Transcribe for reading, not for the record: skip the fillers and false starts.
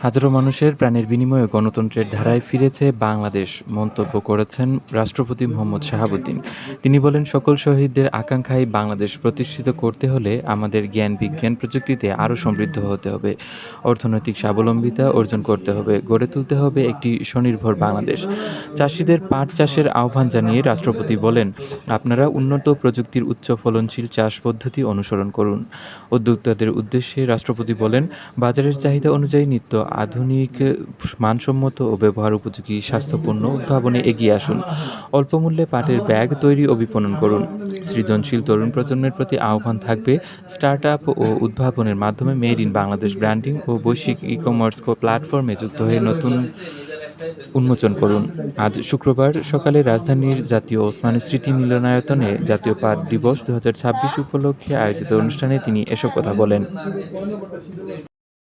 হাজারো মানুষের প্রাণের বিনিময়ে গণতন্ত্রের ধারায় ফিরেছে বাংলাদেশ মন্তব্য করেছেন রাষ্ট্রপতি মোহাম্মদ শাহাবুদ্দিন। তিনি বলেন, সকল শহীদদের আকাঙ্ক্ষায় বাংলাদেশ প্রতিষ্ঠিত করতে হলে আমাদের জ্ঞান বিজ্ঞান প্রযুক্তিতে আরও সমৃদ্ধ হতে হবে, অর্থনৈতিক স্বাবলম্বিতা অর্জন করতে হবে, গড়ে তুলতে হবে একটি স্বনির্ভর বাংলাদেশ। চাষিদের পাট চাষের আহ্বান জানিয়ে রাষ্ট্রপতি বলেন, আপনারা উন্নত প্রযুক্তির উচ্চ ফলনশীল চাষ পদ্ধতি অনুসরণ করুন। উদ্যোক্তাদের উদ্দেশ্যে রাষ্ট্রপতি বলেন, বাজারের চাহিদা অনুযায়ী নিত্য আধুনিক, মানসম্মত ও ব্যবহার উপযোগী স্বাস্থ্যপণ্য উদ্ভাবনে এগিয়ে আসুন। অল্প মূল্যে পাটের ব্যাগ তৈরি ও বিপণন করুন। সৃজনশীল তরুণ প্রজন্মের প্রতি আহ্বান থাকবে, স্টার্ট আপ ও উদ্ভাবনের মাধ্যমে মেড ইন বাংলাদেশ ব্র্যান্ডিং ও বৈশ্বিক ই-কমার্স প্ল্যাটফর্মে যুক্ত হয়ে নতুন উন্মোচন করুন। আজ শুক্রবার সকালে রাজধানীর জাতীয় ওসমানী স্মৃতি মিলনায়তনে জাতীয় পাট দিবস ২০২৬ উপলক্ষে আয়োজিত অনুষ্ঠানে তিনি এসব কথা বলেন।